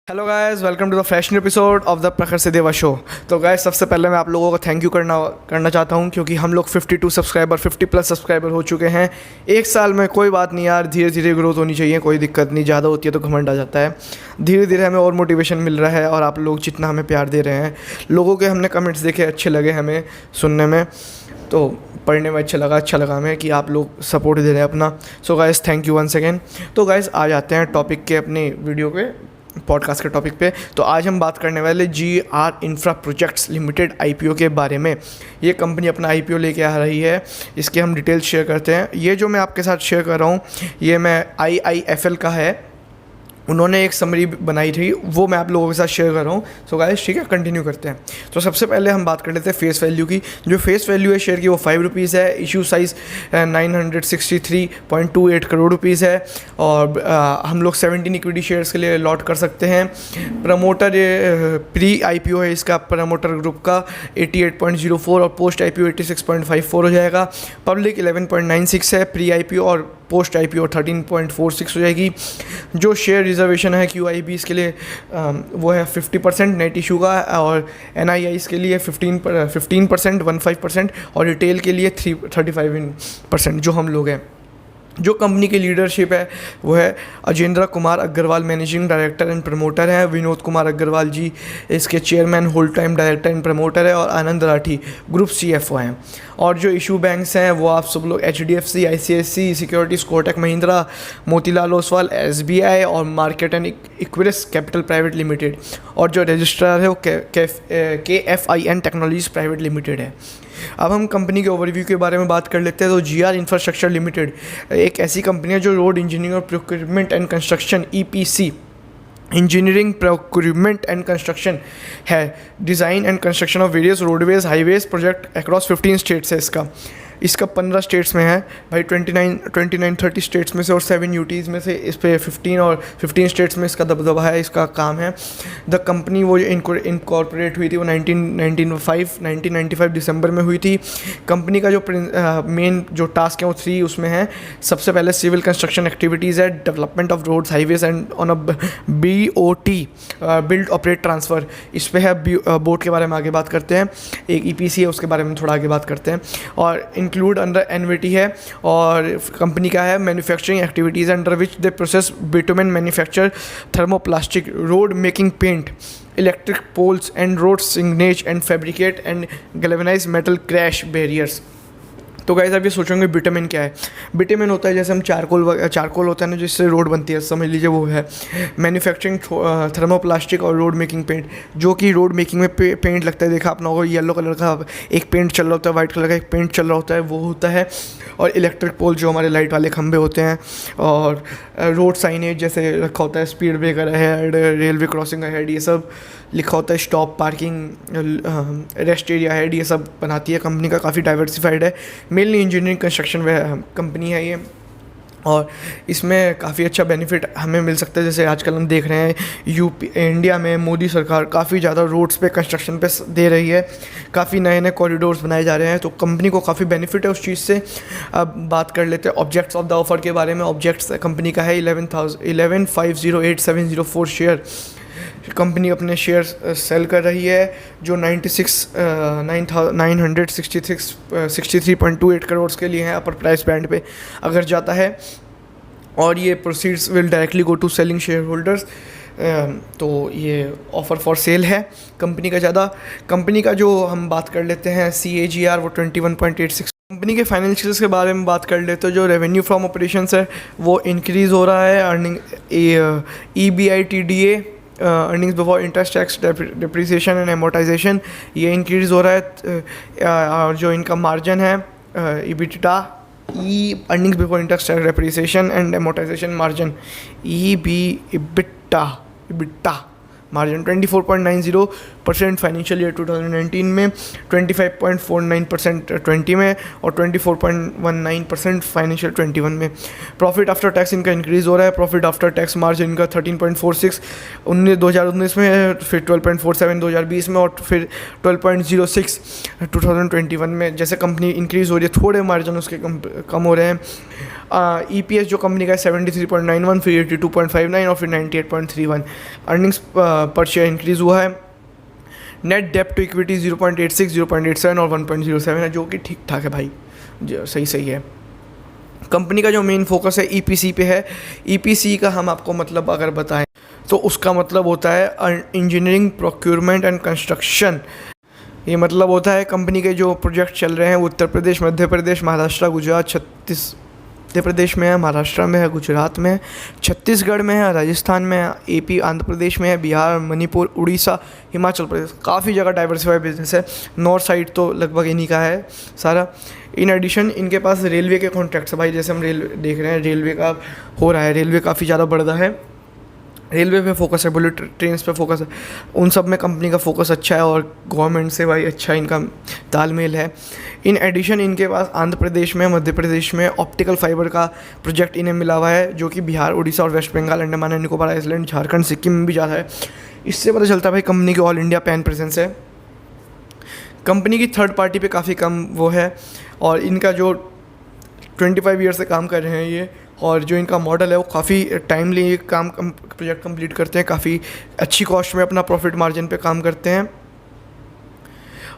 Hello guys, welcome to the fresh new episode of the Prakhar से देवा show. तो guys, सबसे पहले मैं आप लोगों को थैंक यू करना चाहता हूं, क्योंकि हम लोग 52 सब्सक्राइबर 50 प्लस सब्सक्राइबर हो चुके हैं एक साल में। कोई बात नहीं यार, धीरे धीरे ग्रोथ होनी चाहिए, कोई दिक्कत नहीं। ज़्यादा होती है तो घमंड आ जाता है। धीरे धीरे हमें और मोटिवेशन मिल रहा है, और आप लोग जितना हमें प्यार दे रहे हैं, लोगों के हमने कमेंट्स देखे, अच्छे लगे हमें सुनने में, तो पढ़ने में अच्छा लगा हमें कि आप लोग सपोर्ट दे रहे हैं अपना। So guys, thank you once again. तो गाइस, आ जाते हैं टॉपिक के, अपने वीडियो के पॉडकास्ट के टॉपिक पे। तो आज हम बात करने वाले GR infra projects limited IPO के बारे में। ये कंपनी अपना IPO लेके आ रही है, इसके हम डिटेल्स शेयर करते हैं। ये जो मैं आपके साथ शेयर कर रहा हूँ, ये मैं IIFL का है, उन्होंने एक समरी बनाई थी, वो मैं आप लोगों के साथ शेयर कर रहा हूँ। सो गाइस, ठीक है, कंटिन्यू करते हैं। तो सबसे पहले हम बात कर लेते हैं फेस वैल्यू की। जो फेस वैल्यू है शेयर की, वो 5 रुपीज़ है। इशू साइज़ 963.28 करोड़ रुपीज़ है, और हम लोग 17 इक्विटी शेयर्स के लिए लॉट कर सकते हैं। प्रमोटर प्री IPO है इसका, प्रमोटर ग्रुप का 88.04, और पोस्ट IPO 86.54 हो जाएगा। पब्लिक 11.96 है प्री IPO, और पोस्ट IPO 13.46 हो जाएगी। जो शेयर रिजर्वेशन है QIBs के लिए, वो है 50% नेट इशू का, और NIIs के लिए 15%, 15%, और रिटेल के लिए 35% जो हम लोग हैं। जो कंपनी की लीडरशिप है वो है Ajendra Kumar Agarwal, managing director and promoter है। विनोद कुमार अग्रवाल जी इसके chairman, whole time director and promoter है, और आनंद राठी ग्रुप CFO हैं। और जो इशू बैंक्स हैं वो आप सब लोग HDFC, ICICI securities, Kotak Mahindra, Motilal Oswal, SBI, और market and Equirus capital private limited. और जो रजिस्ट्रार है वो KFIN टेक्नोलॉजीज प्राइवेट लिमिटेड है। अब हम कंपनी के ओवरव्यू के बारे में बात कर लेते हैं। तो GR इंफ्रास्ट्रक्चर लिमिटेड एक ऐसी कंपनी है जो रोड इंजीनियरिंग और procurement and construction EPC, engineering, procurement and construction है। Design and construction of various roadways highways project across 15 states है इसका 15 स्टेट्स में है भाई, 29-30 स्टेट्स में से, और 7 UTs में से इस पे 15 और 15 स्टेट्स में इसका दबदबा है, इसका काम है। द कंपनी वो इनकॉर्पोरेट हुई थी वो 1995 दिसंबर में हुई थी। कंपनी का जो मेन जो टास्क है वो 3 उसमें है। सबसे पहले सिविल कंस्ट्रक्शन एक्टिविटीज़ है, development of roads highways and on a BOT, build operate transfer, इस पे है। बोट के बारे में आगे बात करते हैं। एक EPC है, उसके बारे में थोड़ा आगे बात करते हैं। और इंक्लूड अंडर NVT है। और कंपनी का है manufacturing activities under which they process bitumen manufacture, thermoplastic, road making paint, electric poles and road signage and fabricate and galvanise metal crash barriers. तो गाइस, आप ये सोचोगे बिटुमेन क्या है। बिटुमेन होता है जैसे हम चारकोल होता है ना, जिससे रोड बनती है, समझ लीजिए वो है। मैन्युफैक्चरिंग थर्मोप्लास्टिक और रोड मेकिंग पेंट, जो कि रोड मेकिंग में पेंट लगता है, देखा अपना होगा, येलो कलर का एक पेंट चल रहा होता है, वाइट कलर का एक पेंट चल रहा होता है, वो होता है। और इलेक्ट्रिक पोल, जो हमारे लाइट वाले खंभे होते हैं। और रोड साइनेज जैसे रखा होता है, speed breaker ahead, railway crossing ahead, ये सब लिखा होता है। Stop, parking, rest area head, ये सब बनाती है। कंपनी का काफ़ी डाइवर्सिफाइड है, मेनली इंजीनियरिंग कंस्ट्रक्शन कंपनी है ये। और इसमें काफ़ी अच्छा बेनिफिट हमें मिल सकता है। जैसे आजकल हम देख रहे हैं इंडिया में मोदी सरकार काफ़ी ज़्यादा रोड्स पे कंस्ट्रक्शन पे दे रही है, काफ़ी नए नए कॉरिडोर्स बनाए जा रहे हैं, तो कंपनी को काफ़ी बेनिफिट है उस चीज़ से। अब बात कर लेते हैं ऑब्जेक्ट्स ऑफ द ऑफर के बारे में। ऑब्जेक्ट्स कंपनी का है 11,50,8704 शेयर। कंपनी अपने शेयर सेल कर रही है, जो 963.28 करोड़ के लिए हैं, अपर प्राइस बैंड पे अगर जाता है। और ये proceeds will directly go to selling shareholders. तो ये ऑफ़र फॉर सेल है कंपनी का ज़्यादा। कंपनी का जो हम बात कर लेते हैं CAGR, वो 21.86। कंपनी के फाइनेंशियल्स के बारे में बात कर लेते हैं। जो रेवेन्यू फ्रॉम ऑपरेशंस है वो इंक्रीज़ हो रहा है। Earning EBITDA, earnings before interest, tax, depreciation and amortisation, ये इंक्रीज़ हो रहा है। और जो इनका मार्जिन है EBITDA, earnings before interest, tax, depreciation and amortisation margin, EBITDA margin 24.90% financial year 2019 में, 25.49% 20 में और 24.19% फाइनेंशियल 21 में। प्रॉफिट आफ्टर टैक्स इनका इंक्रीज़ हो रहा है। प्रॉफिट आफ्टर टैक्स मार्जिन इनका 13.46 2019 में, फिर 12.47 2020 में और फिर 12.06 2021 में। जैसे कंपनी इंक्रीज़ हो रही है थोड़े मार्जिन उसके कम हो रहे हैं। EPS जो कंपनी का है 73.91, फिर 82.59 और फिर 98.31। अर्निंग्स पर शेयर इंक्रीज़ हुआ है। नेट डेप्ट टू इक्विटी 0.86, 0.87 और 1.07 है, जो कि ठीक ठाक है भाई, सही है। कंपनी का जो मेन फोकस है EPC पे है। EPC का हम आपको मतलब अगर बताएं तो उसका मतलब होता है इंजीनियरिंग, प्रोक्योरमेंट एंड कंस्ट्रक्शन। ये मतलब होता है कंपनी के जो प्रोजेक्ट चल रहे हैं उत्तर प्रदेश, मध्य प्रदेश, महाराष्ट्र, गुजरात, मध्य प्रदेश में है, महाराष्ट्र में है, गुजरात में है, छत्तीसगढ़ में है, राजस्थान में है, AP आंध्र प्रदेश में है, बिहार, मणिपुर, उड़ीसा, हिमाचल प्रदेश, काफ़ी जगह डाइवर्सिफाइड बिजनेस है। नॉर्थ साइड तो लगभग इन्हीं का है सारा। इन एडिशन इनके पास रेलवे के कॉन्ट्रैक्ट्स है भाई, जैसे हम रेलवे देख रहे हैं, रेलवे का हो रहा है, रेलवे काफ़ी ज़्यादा बढ़ रहा है, रेलवे पे फोकस है, बुलेट ट्रेन्स पे फोकस है, उन सब में कंपनी का फोकस अच्छा है और गवर्नमेंट से भाई अच्छा इनका तालमेल है। इन एडिशन इनके पास आंध्र प्रदेश में, मध्य प्रदेश में ऑप्टिकल फाइबर का प्रोजेक्ट इन्हें मिला हुआ है, जो कि बिहार, उड़ीसा और West Bengal, Andaman and Nicobar island, Jharkhand, Sikkim में भी जा रहा है। इससे पता चलता है भाई कंपनी की ऑल इंडिया पैन प्रेजेंस है। कंपनी की थर्ड पार्टी पे काफ़ी कम वो है और इनका जो 25 ईयर से काम कर रहे हैं ये, और जो इनका मॉडल है वो काफ़ी टाइमली प्रोजेक्ट कंप्लीट करते हैं, काफ़ी अच्छी कॉस्ट में अपना प्रॉफिट मार्जिन पे काम करते हैं।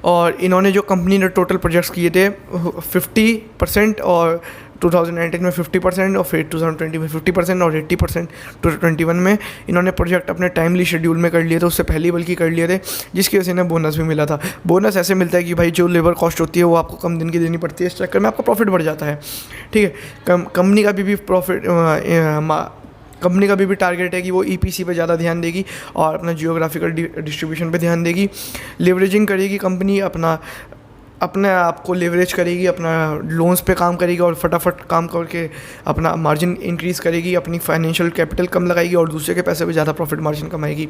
और इन्होंने जो कंपनी ने टोटल प्रोजेक्ट्स किए थे 50% और 2019 में 50% और फिर 2020 में 50% और 80% 2021 में इन्होंने प्रोजेक्ट अपने टाइमली शेड्यूल में कर लिए थे, उससे पहले बल्कि कर लिए थे, जिसकी वजह से इन्हें बोनस भी मिला था। बोनस ऐसे मिलता है कि भाई जो लेबर कॉस्ट होती है वो आपको कम दिन की देनी पड़ती है, इस चक्कर में आपका प्रॉफिट बढ़ जाता है। ठीक है, कंपनी का भी प्रॉफिट, कंपनी का भी टारगेट है कि वो EPC पे ज़्यादा ध्यान देगी और अपना जियोग्राफिकल डिस्ट्रीब्यूशन पे ध्यान देगी। लेवरेजिंग करेगी कंपनी, अपने आप को लेवरेज करेगी, अपना लोन्स पे काम करेगी और फटाफट काम करके अपना मार्जिन इंक्रीज़ करेगी, अपनी फाइनेंशियल कैपिटल कम लगाएगी और दूसरे के पैसे पे ज़्यादा प्रॉफिट मार्जिन कमाएगी।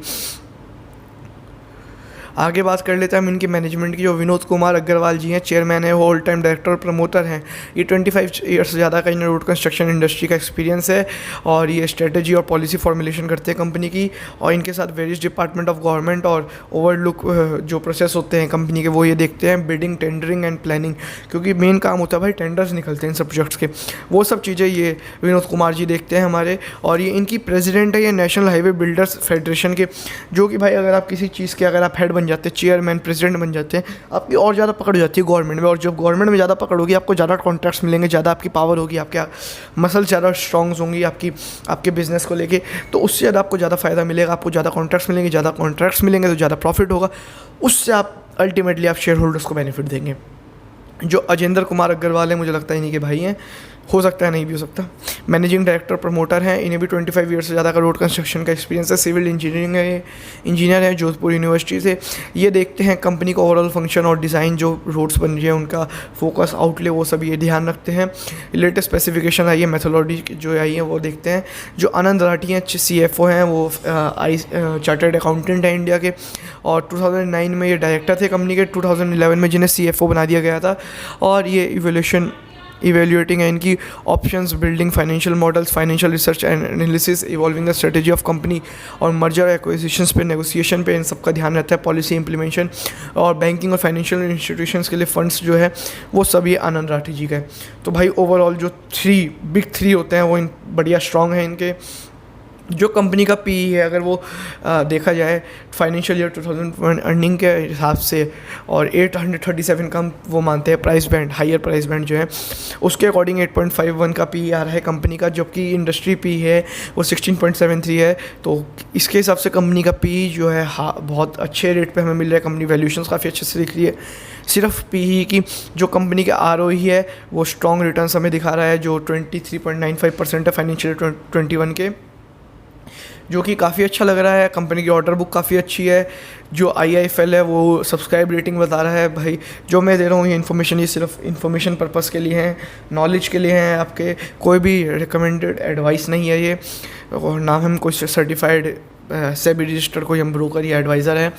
आगे बात कर लेते हैं हम इनकी मैनेजमेंट की। जो विनोद कुमार अग्रवाल जी हैं, चेयरमैन है, वो ऑल टाइम डायरेक्टर और प्रमोटर हैं। ये 25 ईयर्स से ज़्यादा का इन्हें रोड कंस्ट्रक्शन इंडस्ट्री का एक्सपीरियंस है और ये स्ट्रेटजी और पॉलिसी फॉर्मुलेशन करते हैं कंपनी की, और इनके साथ वेरियस डिपार्टमेंट ऑफ गवर्नमेंट और ओवरलुक जो प्रोसेस होते हैं कंपनी के वो ये देखते हैं, बिडिंग, टेंडरिंग एंड प्लानिंग, क्योंकि मेन काम होता है भाई टेंडर्स निकलते हैं इन सब प्रोजेक्ट्स के, वो सब चीज़ें ये विनोद कुमार जी देखते हैं हमारे। और ये इनकी प्रेसिडेंट है ये नेशनल हाईवे बिल्डर्स फेडरेशन के, जो कि भाई अगर आप किसी चीज़ के अगर आप हेड बन जाते हैं, चेयरमैन, प्रेसिडेंट बन जाते हैं, आपकी और ज़्यादा पकड़ हो जाती है गवर्नमेंट में, और जब गवर्नमेंट में ज़्यादा पकड़ होगी आपको ज़्यादा कॉन्ट्रैक्ट्स मिलेंगे, ज़्यादा आपकी पावर होगी, आपके मसल ज़्यादा स्ट्रॉन्ग्स होंगी आपके बिजनेस को लेके, तो उससे ज़्यादा आपको ज़्यादा फ़ायदा मिलेगा, आपको ज़्यादा कॉन्ट्रैक्ट्स मिलेंगे, ज़्यादा कॉन्ट्रैक्ट्स मिलेंगे तो ज़्यादा प्रॉफिट होगा, उससे आप अल्टीमेटली आप शेयर होल्डर्स को बेनिफिट देंगे। जो अजेंद्र कुमार अग्रवाल है, मुझे लगता है इन्हीं के भाई हैं, हो सकता है नहीं भी हो सकता। मैनेजिंग डायरेक्टर प्रमोटर हैं, इन्हें भी 25 ईयर से ज़्यादा का रोड कंस्ट्रक्शन का एक्सपीरियंस है। सिविल इंजीनियरिंग है, इंजीनियर है जोधपुर यूनिवर्सिटी से। ये देखते हैं कंपनी का ओवरऑल फंक्शन और डिज़ाइन, जो रोड्स बन रही है उनका फोकस, आउटले, वो सब ये ध्यान रखते हैं। लेटेस्ट स्पेसिफिकेशन आई है, मेथोलॉजी जो आई है वो देखते हैं। जो आनंद राठी हैं, CFO हैं, वो चार्टर्ड अकाउंटेंट हैं इंडिया के, और 2009 में ये डायरेक्टर थे कंपनी के, 2011 में जिन्हें CFO बना दिया गया था। और ये इवेल्युएटिंग है इनकी options, building financial models, financial research and analysis, evolving the strategy of company, और मर्जर एक्विजिशंस पे, नेगोशिएशन पे इन सब का ध्यान रहता है, पॉलिसी इंप्लीमेंशन, और बैंकिंग और फाइनेंशियल इंस्टीट्यूशंस के लिए फंड्स जो है वो सभी आनंद राठी जी का है। तो भाई ओवरऑल जो बिग थ्री होते हैं वो बढ़िया स्ट्रॉन्ग है इनके। जो कंपनी का PE है अगर वो देखा जाए फाइनेंशियल ईयर 2001 अर्निंग के हिसाब से, और 837 का वो मानते हैं price band, higher price band जो है उसके अकॉर्डिंग 8.51 का PE आ रहा है कंपनी का, जबकि इंडस्ट्री PE है वो 16.73 है। तो इसके हिसाब से कंपनी का PE जो है बहुत अच्छे रेट पे हमें मिल रहा है, कंपनी वैल्यूशंस काफ़ी अच्छे से दिख रही है। सिर्फ PE की जो कंपनी का ROE है वो स्ट्रॉन्ग रिटर्न्स हमें दिखा रहा है, जो 23.95% है फाइनेंशियल 21 के, जो कि काफ़ी अच्छा लग रहा है। कंपनी की ऑर्डर बुक काफ़ी अच्छी है। जो IIFL है वो सब्सक्राइब रेटिंग बता रहा है। भाई जो मैं दे रहा हूँ ये इन्फॉर्मेशन, ये सिर्फ इन्फॉर्मेशन पर्पस के लिए है, नॉलेज के लिए है, आपके कोई भी रिकमेंडेड एडवाइस नहीं है ये। और नाम हम कोई सर्टिफाइड सेबी रजिस्टर्ड कोई हम ब्रोकर या एडवाइज़र है।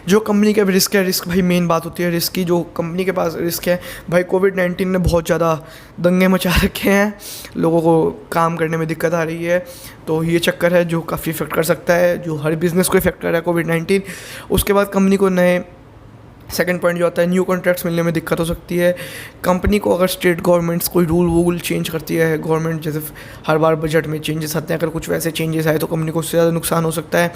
जो कंपनी का भी रिस्क है, रिस्क भाई मेन बात होती है रिस्क की, जो कंपनी के पास रिस्क है भाई, कोविड-19 ने बहुत ज़्यादा दंगे मचा रखे हैं, लोगों को काम करने में दिक्कत आ रही है, तो ये चक्कर है जो काफ़ी इफेक्ट कर सकता है, जो हर बिज़नेस को इफेक्ट कर रहा है कोविड-19। उसके बाद कंपनी को नए सेकंड पॉइंट जो आता है, न्यू कॉन्ट्रैक्ट्स मिलने में दिक्कत हो सकती है। कंपनी को अगर स्टेट गवर्नमेंट्स कोई रूल वूल चेंज करती है, गवर्नमेंट जैसे हर बार बजट में चेंजेस आते हैं, अगर कुछ वैसे चेंजेस आए तो कंपनी को उससे ज़्यादा नुकसान हो सकता है।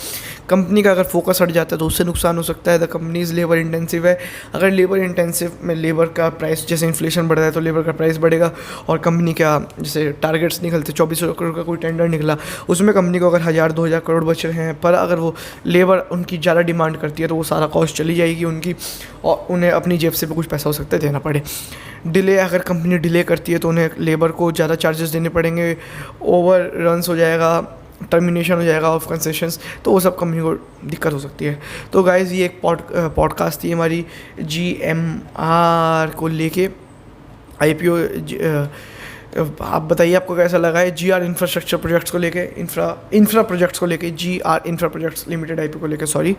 कंपनी का अगर फोकस हट जाता है तो उससे नुकसान हो सकता है। The company is labour intensive है, अगर लेबर इंटेंसिव में लेबर का प्राइस, जैसे इन्फ्लेशन बढ़ रहा है तो लेबर का प्राइस बढ़ेगा, और कंपनी का जैसे टारगेट्स निकलते 2400 करोड़ का कोई टेंडर निकला, उसमें कंपनी को अगर 1000-2000 करोड़ बच रहे हैं, पर अगर वो लेबर उनकी ज़्यादा डिमांड करती है तो वो सारा कॉस्ट चली जाएगी उनकी, और उन्हें अपनी जेब से भी कुछ पैसा हो सकता है देना पड़े। डिले, अगर कंपनी डिले करती है तो उन्हें लेबर को ज़्यादा चार्जेस देने पड़ेंगे, ओवर रन्स हो जाएगा, टर्मिनेशन हो जाएगा ऑफ कंसेशंस, तो वो सब कंपनी को दिक्कत हो सकती है। तो गाइज़ ये एक पॉडकास्ट थी हमारी GMR को लेके, IPO। आप बताइए आपको कैसा लगा है GR इंफ्रास्ट्रक्चर प्रोजेक्ट्स को लेके, इंफ्रा प्रोजेक्ट्स को लेके, GR infra projects limited IPO को लेके, सॉरी।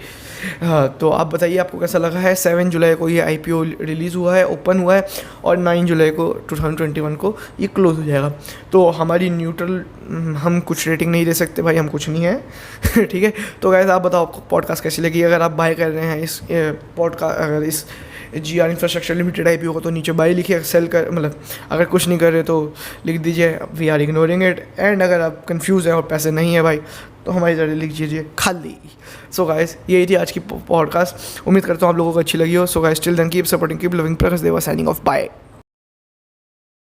तो आप बताइए आपको कैसा लगा है। 7 जुलाई को ये IPO रिलीज़ हुआ है, ओपन हुआ है, और 9 जुलाई को 2021 को ये क्लोज हो जाएगा। तो हमारी न्यूट्रल, हम कुछ रेटिंग नहीं दे सकते भाई, हम कुछ नहीं है ठीक है। तो गाइस आप बताओ आपको पॉडकास्ट कैसी लगी। अगर आप बाय कर रहे हैं इस पॉडकास्ट, अगर इस GR इंफ्रास्ट्रक्चर लिमिटेड IPO को, तो नीचे बाय लिखिए, सेल कर, मतलब अगर कुछ नहीं कर रहे तो लिख दीजिए we are ignoring it. And अगर आप कंफ्यूज हैं और पैसे नहीं है भाई, तो हमारी तरह लिख दीजिए खाली। सो गाइस यही थी आज की पॉडकास्ट, उम्मीद करता हूँ आप लोगों को अच्छी लगी हो। So guys till then keep supporting, keep loving, Prakash Deva signing of, bye.